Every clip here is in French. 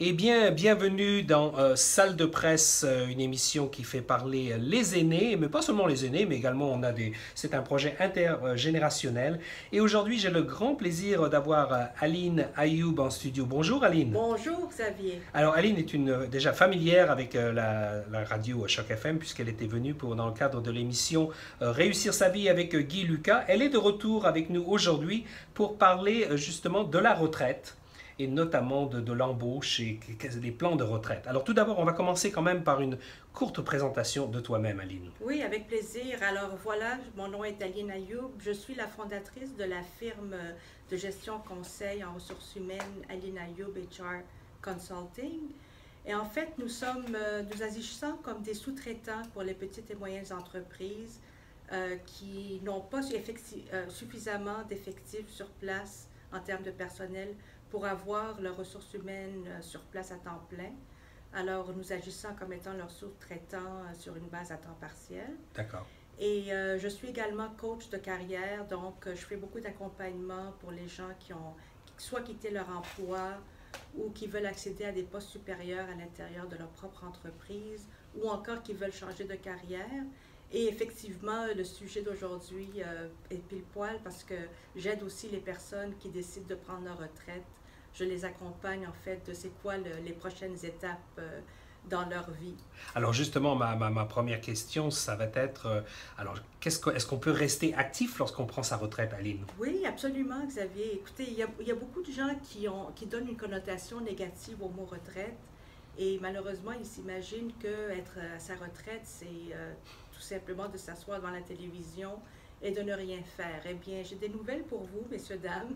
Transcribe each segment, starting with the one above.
Eh bien, bienvenue dans Salle de presse, une émission qui fait parler les aînés, mais pas seulement les aînés, mais également c'est un projet intergénérationnel. Et aujourd'hui, j'ai le grand plaisir d'avoir Aline Ayoub en studio. Bonjour Aline. Bonjour Xavier. Alors Aline est déjà familière avec la radio Choc FM puisqu'elle était venue dans le cadre de l'émission Réussir sa vie avec Guy Lucas. Elle est de retour avec nous aujourd'hui pour parler justement de la retraite et notamment de l'embauche et des plans de retraite. Alors tout d'abord, on va commencer quand même par une courte présentation de toi-même, Aline. Oui, avec plaisir. Alors voilà, mon nom est Aline Ayoub. Je suis la fondatrice de la firme de gestion conseil en ressources humaines Aline Ayoub HR Consulting. Et en fait, nous agissons comme des sous-traitants pour les petites et moyennes entreprises qui n'ont pas suffisamment d'effectifs sur place en termes de personnel pour avoir leurs ressources humaines sur place à temps plein. Alors, nous agissons comme étant leurs sous-traitants sur une base à temps partiel. D'accord. Et je suis également coach de carrière, donc je fais beaucoup d'accompagnement pour les gens qui ont soit quitté leur emploi ou qui veulent accéder à des postes supérieurs à l'intérieur de leur propre entreprise ou encore qui veulent changer de carrière. Et effectivement, le sujet d'aujourd'hui est pile poil parce que j'aide aussi les personnes qui décident de prendre leur retraite. Je les accompagne en fait de c'est quoi les prochaines étapes dans leur vie. Alors justement, ma première question, ça va être, alors est-ce qu'on peut rester actif lorsqu'on prend sa retraite, Aline? Oui, absolument, Xavier. Écoutez, il y a beaucoup de gens qui donnent une connotation négative au mot retraite. Et malheureusement, ils s'imaginent qu'être à sa retraite, c'est tout simplement de s'asseoir devant la télévision et de ne rien faire. Eh bien, j'ai des nouvelles pour vous, messieurs, dames.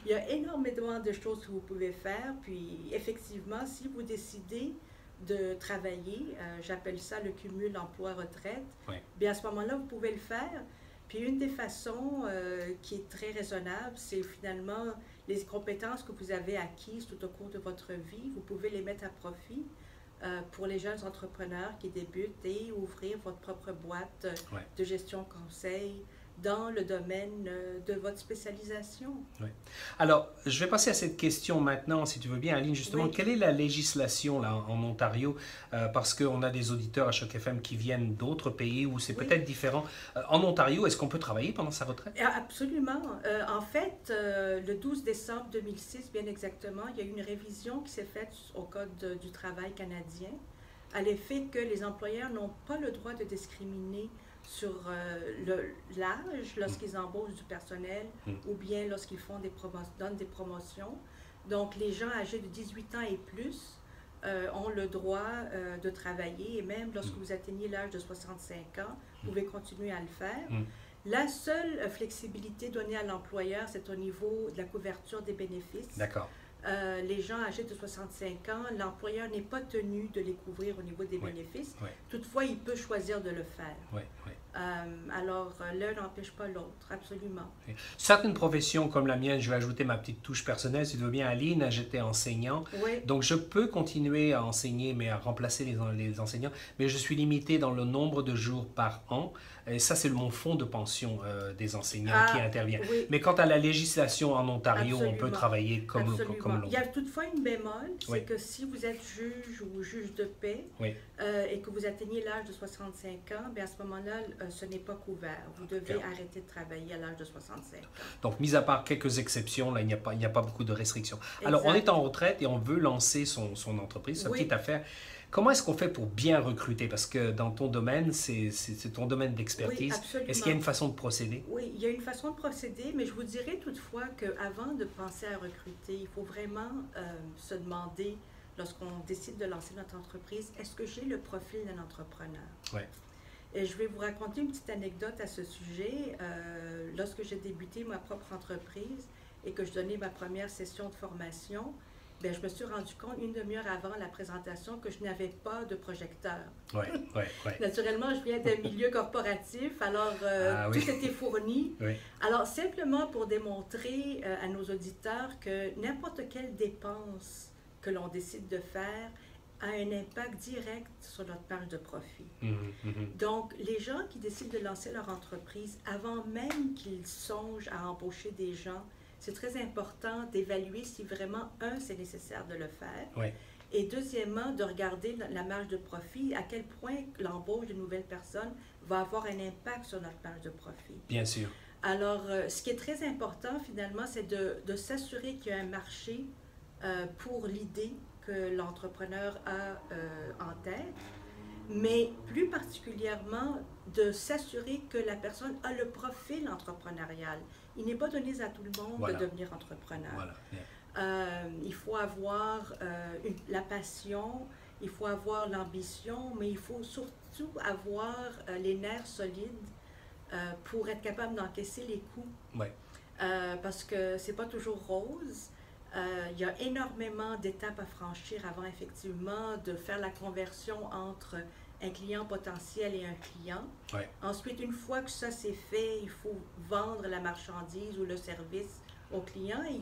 Il y a énormément de choses que vous pouvez faire. Puis, effectivement, si vous décidez de travailler, j'appelle ça le cumul emploi-retraite, Oui. bien à ce moment-là, vous pouvez le faire. Puis, une des façons qui est très raisonnable, c'est finalement les compétences que vous avez acquises tout au cours de votre vie, vous pouvez les mettre à profit pour les jeunes entrepreneurs qui débutent et ouvrir votre propre boîte de gestion conseil dans le domaine de votre spécialisation. Oui. Alors, je vais passer à cette question maintenant, si tu veux bien, Aline, justement. Oui. Quelle est la législation là, en Ontario? Parce qu'on a des auditeurs à Choc FM qui viennent d'autres pays où c'est peut-être différent. En Ontario, est-ce qu'on peut travailler pendant sa retraite? Absolument. En fait, le 12 décembre 2006, bien exactement, il y a eu une révision qui s'est faite au Code du travail canadien à l'effet que les employeurs n'ont pas le droit de discriminer sur l'âge lorsqu'ils embauchent du personnel ou bien lorsqu'ils donnent des promotions. Donc, les gens âgés de 18 ans et plus ont le droit de travailler et même lorsque vous atteignez l'âge de 65 ans, vous pouvez continuer à le faire. La seule flexibilité donnée à l'employeur, c'est au niveau de la couverture des bénéfices. D'accord. Les gens âgés de 65 ans, l'employeur n'est pas tenu de les couvrir au niveau des bénéfices. Oui. Toutefois, il peut choisir de le faire. Oui. Alors, l'un n'empêche pas l'autre, absolument. Oui. Certaines professions comme la mienne, je vais ajouter ma petite touche personnelle, si tu veux bien, Aline, j'étais enseignant. Oui. Donc, je peux continuer à enseigner, mais à remplacer les enseignants. Mais je suis limité dans le nombre de jours par an. Et ça, c'est mon fonds de pension des enseignants qui intervient. Oui. Mais quant à la législation en Ontario, Absolument. on peut travailler comme l'autre. Il y a toutefois une bémol, c'est que si vous êtes juge ou juge de paix et que vous atteignez l'âge de 65 ans, bien à ce moment-là, ce n'est pas couvert. Vous devez arrêter de travailler à l'âge de 65 ans. Donc, mis à part quelques exceptions, là, il n'y a pas beaucoup de restrictions. Alors, on est en retraite et on veut lancer son entreprise, sa petite affaire. Comment est-ce qu'on fait pour bien recruter? Parce que dans ton domaine, c'est ton domaine d'expertise. Oui, est-ce qu'il y a une façon de procéder? Oui, il y a une façon de procéder, mais je vous dirais toutefois qu'avant de penser à recruter, il faut vraiment se demander, lorsqu'on décide de lancer notre entreprise, est-ce que j'ai le profil d'un entrepreneur? Oui. Et je vais vous raconter une petite anecdote à ce sujet. Lorsque j'ai débuté ma propre entreprise et que je donnais ma première session de formation, bien, je me suis rendu compte une demi-heure avant la présentation que je n'avais pas de projecteur. Oui. Naturellement, je viens d'un milieu corporatif, alors tout était fourni. Oui. Alors, simplement pour démontrer à nos auditeurs que n'importe quelle dépense que l'on décide de faire a un impact direct sur notre marge de profit. Donc, les gens qui décident de lancer leur entreprise, avant même qu'ils songent à embaucher des gens, c'est très important d'évaluer si vraiment, c'est nécessaire de le faire. Oui. Et deuxièmement, de regarder la marge de profit, à quel point l'embauche de nouvelles personnes va avoir un impact sur notre marge de profit. Bien sûr. Alors, ce qui est très important finalement, c'est de s'assurer qu'il y a un marché pour l'idée que l'entrepreneur a en tête, mais plus particulièrement de s'assurer que la personne a le profil entrepreneurial. Il n'est pas donné à tout le monde Voilà. de devenir entrepreneur. Voilà. Il faut avoir la passion, il faut avoir l'ambition, mais il faut surtout avoir les nerfs solides pour être capable d'encaisser les coups. Ouais. Parce que c'est pas toujours rose. Il y a énormément d'étapes à franchir avant effectivement de faire la conversion entre un client potentiel et un client. Ouais. Ensuite, une fois que ça c'est fait, il faut vendre la marchandise ou le service au client et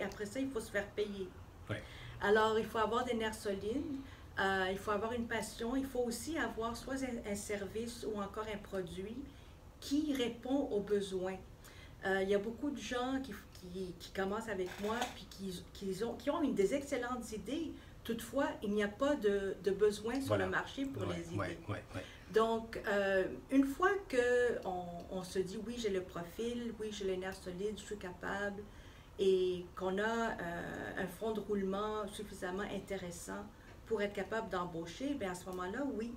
après ça, il faut se faire payer. Ouais. Alors, il faut avoir des nerfs solides, il faut avoir une passion, il faut aussi avoir soit un service ou encore un produit qui répond aux besoins. Il y a beaucoup de gens qui commencent avec moi puis qui ont des excellentes idées. Toutefois, il n'y a pas de besoin sur Voilà. le marché pour les idées. Ouais. Donc, une fois qu'on se dit, oui, j'ai le profil, oui, j'ai les nerfs solides, je suis capable, et qu'on a un fonds de roulement suffisamment intéressant pour être capable d'embaucher, bien à ce moment-là, oui,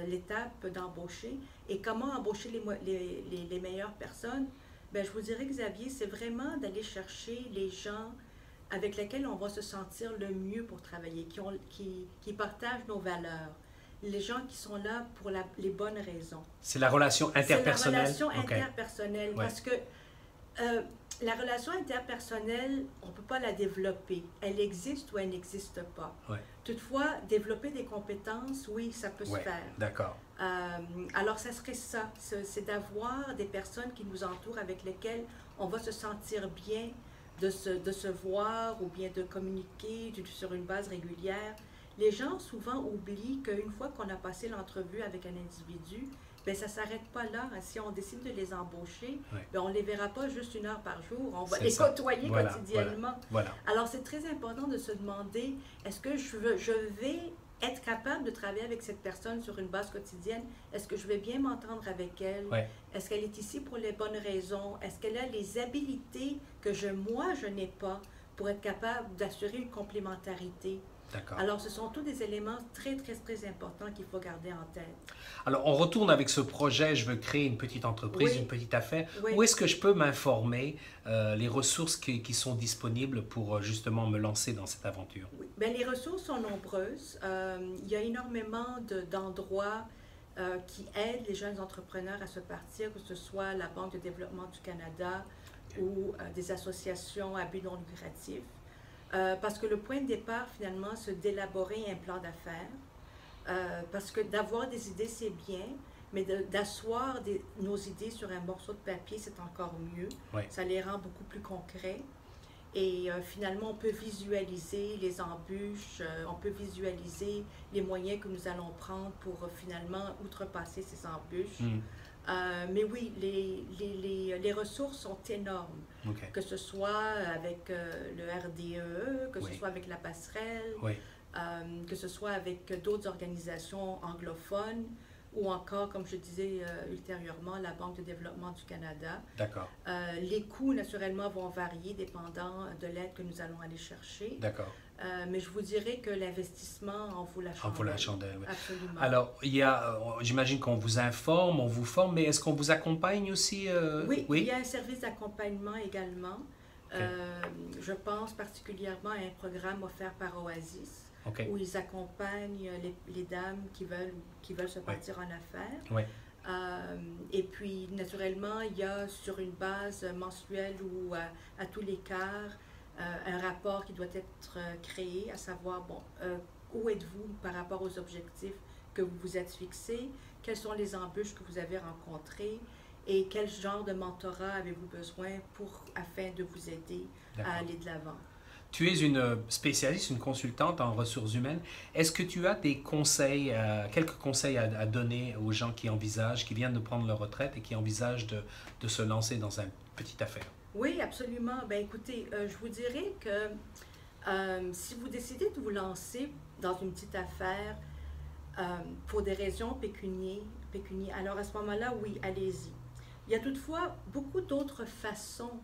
l'étape d'embaucher. Et comment embaucher les meilleures personnes? Bien, je vous dirais, Xavier, c'est vraiment d'aller chercher les gens avec lesquels on va se sentir le mieux pour travailler, qui partagent nos valeurs, les gens qui sont là pour les bonnes raisons. C'est la relation interpersonnelle. C'est la relation interpersonnelle, Ouais. parce que la relation interpersonnelle, on ne peut pas la développer. Elle existe ou elle n'existe pas. Ouais. Toutefois, développer des compétences, oui, ça peut se faire. D'accord. Alors, ça serait ça, c'est d'avoir des personnes qui nous entourent avec lesquelles on va se sentir bien de se voir ou bien de communiquer sur une base régulière. Les gens souvent oublient qu'une fois qu'on a passé l'entrevue avec un individu, bien, ça ne s'arrête pas là. Si on décide de les embaucher, bien, on ne les verra pas juste 1 heure par jour. On va les côtoyer quotidiennement. Voilà. Alors, c'est très important de se demander, est-ce que je vais être capable de travailler avec cette personne sur une base quotidienne? Est-ce que je vais bien m'entendre avec elle? Ouais. Est-ce qu'elle est ici pour les bonnes raisons? Est-ce qu'elle a les habiletés que moi, je n'ai pas pour être capable d'assurer une complémentarité? D'accord. Alors, ce sont tous des éléments très, très, très importants qu'il faut garder en tête. Alors, on retourne avec ce projet, je veux créer une petite entreprise, Oui. une petite affaire. Oui. Où est-ce que je peux m'informer, les ressources qui sont disponibles pour justement me lancer dans cette aventure? Oui. Bien, les ressources sont nombreuses. Il y a énormément d'endroits qui aident les jeunes entrepreneurs à se partir, que ce soit la Banque de développement du Canada ou des associations à but non lucratif. Parce que le point de départ, finalement, c'est d'élaborer un plan d'affaires. Parce que d'avoir des idées, c'est bien, mais d'asseoir nos idées sur un morceau de papier, c'est encore mieux. Oui. Ça les rend beaucoup plus concrets. Et finalement, on peut visualiser les embûches, on peut visualiser les moyens que nous allons prendre pour finalement outrepasser ces embûches. Mais oui, les ressources sont énormes, Okay. que ce soit avec le RDE, que ce soit avec la passerelle, que ce soit avec d'autres organisations anglophones, ou encore, comme je disais ultérieurement, la Banque de développement du Canada. D'accord. Les coûts, naturellement, vont varier dépendant de l'aide que nous allons aller chercher. D'accord. Mais je vous dirais que l'investissement en vaut la chandelle. En vaut la chandelle, oui. Absolument. Alors, j'imagine qu'on vous informe, on vous forme, mais est-ce qu'on vous accompagne aussi? Oui, il y a un service d'accompagnement également. Okay. Je pense particulièrement à un programme offert par Oasis, okay, où ils accompagnent les dames qui veulent se partir en affaires. Oui. Et puis, naturellement, il y a sur une base mensuelle ou à tous les quarts, un rapport qui doit être créé, à savoir, bon, où êtes-vous par rapport aux objectifs que vous vous êtes fixés, quelles sont les embûches que vous avez rencontrées et quel genre de mentorat avez-vous besoin afin de vous aider à aller de l'avant. Tu es une spécialiste, une consultante en ressources humaines. Est-ce que tu as des conseils, quelques conseils à donner aux gens qui envisagent, qui viennent de prendre leur retraite et qui envisagent de se lancer dans une petite affaire? Oui, absolument. Ben, écoutez, je vous dirais que si vous décidez de vous lancer dans une petite affaire pour des raisons pécuniaires, alors à ce moment-là, oui, allez-y. Il y a toutefois beaucoup d'autres façons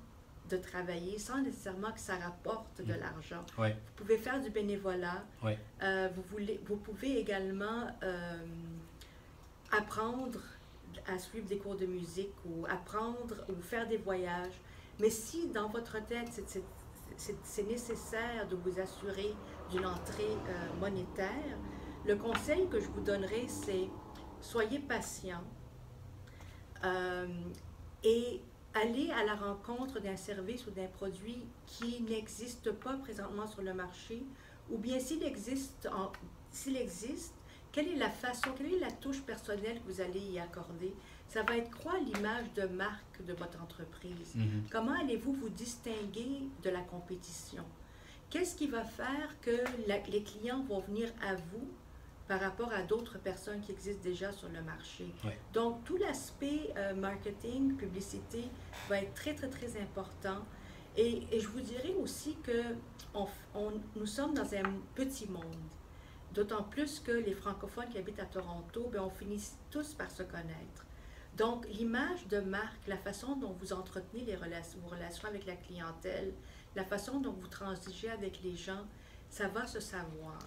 de travailler sans nécessairement que ça rapporte de l'argent. Ouais. Vous pouvez faire du bénévolat. Ouais. Vous pouvez également apprendre à suivre des cours de musique ou apprendre ou faire des voyages. Mais si dans votre tête, c'est nécessaire de vous assurer d'une entrée monétaire, le conseil que je vous donnerai, c'est soyez patient et allez à la rencontre d'un service ou d'un produit qui n'existe pas présentement sur le marché, ou bien s'il existe, quelle est la façon, quelle est la touche personnelle que vous allez y accorder? Ça va être quoi l'image de marque de votre entreprise? Comment allez-vous vous distinguer de la compétition? Qu'est-ce qui va faire que les clients vont venir à vous par rapport à d'autres personnes qui existent déjà sur le marché? Ouais. Donc, tout l'aspect marketing, publicité va être très, très, très important. Et je vous dirais aussi que nous sommes dans un petit monde. D'autant plus que les francophones qui habitent à Toronto, bien, on finit tous par se connaître. Donc, l'image de marque, la façon dont vous entretenez vos relations avec la clientèle, la façon dont vous transigez avec les gens, ça va se savoir.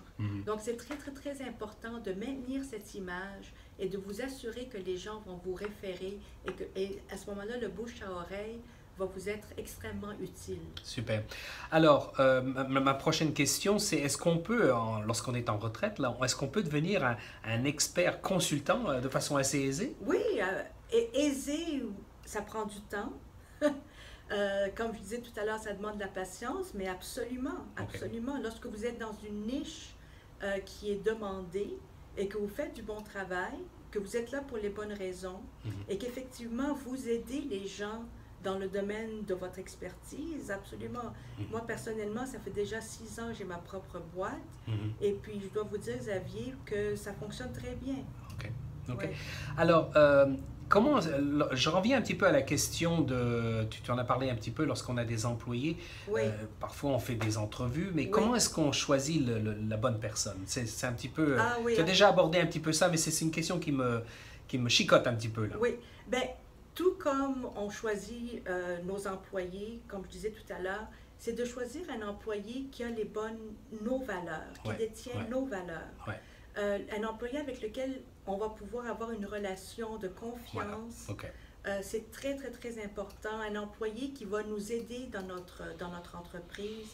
Donc, c'est très, très, très important de maintenir cette image et de vous assurer que les gens vont vous référer et à ce moment-là, le bouche à oreille va vous être extrêmement utile. Super. Alors, ma prochaine question, c'est est-ce qu'on peut, lorsqu'on est en retraite, est-ce qu'on peut devenir un expert consultant de façon assez aisée? Oui, aisé, ça prend du temps. Comme je disais tout à l'heure, ça demande de la patience, mais absolument, absolument. Okay. Lorsque vous êtes dans une niche qui est demandée et que vous faites du bon travail, que vous êtes là pour les bonnes raisons et qu'effectivement, vous aidez les gens dans le domaine de votre expertise, absolument. Moi, personnellement, ça fait déjà 6 ans que j'ai ma propre boîte. Et puis, je dois vous dire, Xavier, que ça fonctionne très bien. OK. OK. Ouais. Alors, comment, je reviens un petit peu à la question de, tu en as parlé un petit peu lorsqu'on a des employés, Oui. Parfois on fait des entrevues, mais comment est-ce qu'on choisit la bonne personne? C'est un petit peu, oui, tu as déjà abordé un petit peu ça, mais c'est une question qui me chicote un petit peu là. Oui, bien, tout comme on choisit nos employés, comme je disais tout à l'heure, c'est de choisir un employé qui a nos valeurs, qui détient nos valeurs. Ouais. Un employé avec lequel on va pouvoir avoir une relation de confiance. Voilà. Okay. C'est très, très, très important. Un employé qui va nous aider dans notre entreprise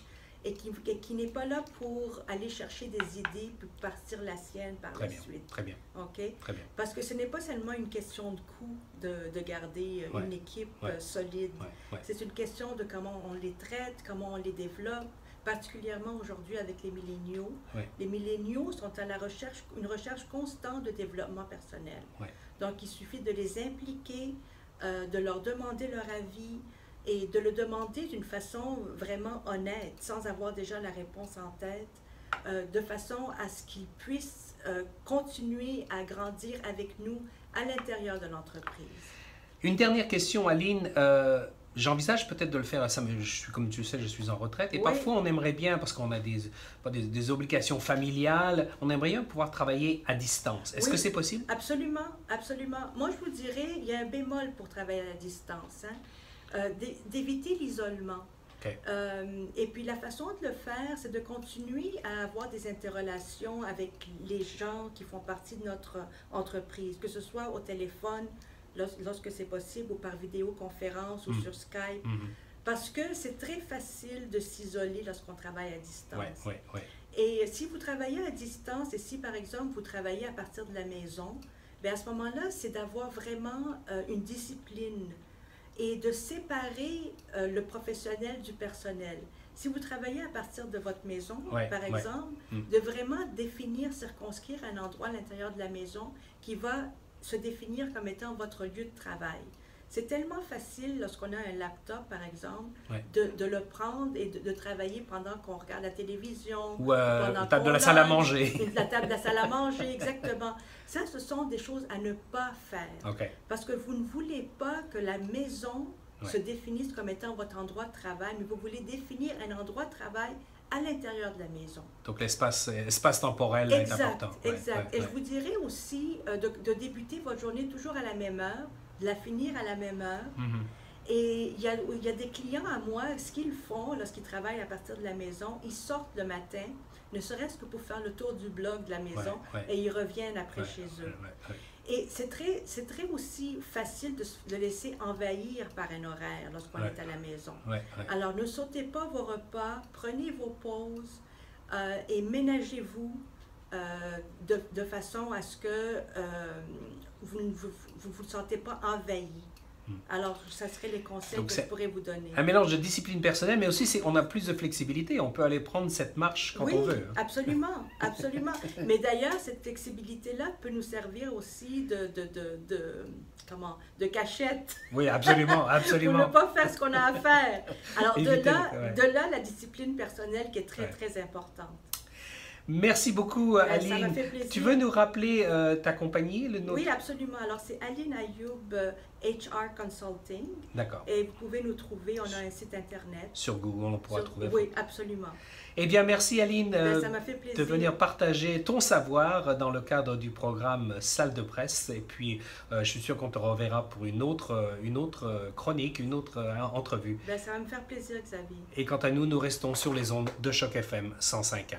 et qui n'est pas là pour aller chercher des idées pour partir la sienne par la suite. Très bien. OK? Très bien. Parce que ce n'est pas seulement une question de coût de garder une équipe solide. C'est une question de comment on les traite, comment on les développe, particulièrement aujourd'hui avec les milléniaux. Les milléniaux sont à une recherche constante de développement personnel. Donc, il suffit de les impliquer, de leur demander leur avis et de le demander d'une façon vraiment honnête, sans avoir déjà la réponse en tête, de façon à ce qu'ils puissent continuer à grandir avec nous à l'intérieur de l'entreprise. Une dernière question, Aline. J'envisage peut-être de le faire, ça, mais comme tu le sais, je suis en retraite. Et parfois, on aimerait bien, parce qu'on a des obligations familiales, on aimerait bien pouvoir travailler à distance. Est-ce que c'est possible? Absolument, absolument. Moi, je vous dirais, il y a un bémol pour travailler à distance, d'éviter l'isolement. Okay. Et puis, la façon de le faire, c'est de continuer à avoir des interrelations avec les gens qui font partie de notre entreprise, que ce soit au téléphone, lorsque c'est possible, ou par vidéoconférence ou sur Skype, parce que c'est très facile de s'isoler lorsqu'on travaille à distance. Et si vous travaillez à distance, et si par exemple vous travaillez à partir de la maison, bien à ce moment-là, c'est d'avoir vraiment une discipline et de séparer le professionnel du personnel. Si vous travaillez à partir de votre maison, par exemple, de vraiment définir, circonscrire un endroit à l'intérieur de la maison qui va se définir comme étant votre lieu de travail. C'est tellement facile lorsqu'on a un laptop, par exemple, de le prendre et de travailler pendant qu'on regarde la télévision. Ou la table de la salle à manger. La table de la salle à manger, exactement. Ça, ce sont des choses à ne pas faire. Parce que vous ne voulez pas que la maison se définisse comme étant votre endroit de travail, mais vous voulez définir un endroit de travail à l'intérieur de la maison. Donc l'espace temporel est important. Exact. Et je vous dirais aussi de débuter votre journée toujours à la même heure, de la finir à la même heure. Et il y a des clients à moi, ce qu'ils font lorsqu'ils travaillent à partir de la maison, ils sortent le matin, ne serait-ce que pour faire le tour du bloc de la maison, et ils reviennent après chez eux. Et c'est très aussi facile de laisser envahir par un horaire lorsqu'on est à la maison. Alors ne sautez pas vos repas, prenez vos pauses et ménagez-vous de façon à ce que vous ne vous sentez pas envahi. Alors, ça serait les conseils que je pourrais vous donner. Un mélange de discipline personnelle, mais aussi on a plus de flexibilité. On peut aller prendre cette marche quand on veut. Oui, absolument. Mais d'ailleurs, cette flexibilité-là peut nous servir aussi de cachette. Oui, absolument. Pour ne pas faire ce qu'on a à faire. Alors, de là, la discipline personnelle qui est très importante. Merci beaucoup, Aline. Ça m'a fait plaisir. Tu veux nous rappeler ta compagnie? Oui, absolument. Alors, c'est Aline Ayoub HR Consulting. D'accord. Et vous pouvez nous trouver, on a un site Internet. Sur Google, on pourra trouver. Oui, absolument. Eh bien, merci, Aline, ça m'a fait plaisir de venir partager ton savoir dans le cadre du programme Salle de presse. Et puis, je suis sûr qu'on te reverra pour une autre chronique, une autre entrevue. Ça va me faire plaisir, Xavier. Et quant à nous, nous restons sur les ondes de Choc FM 105.1.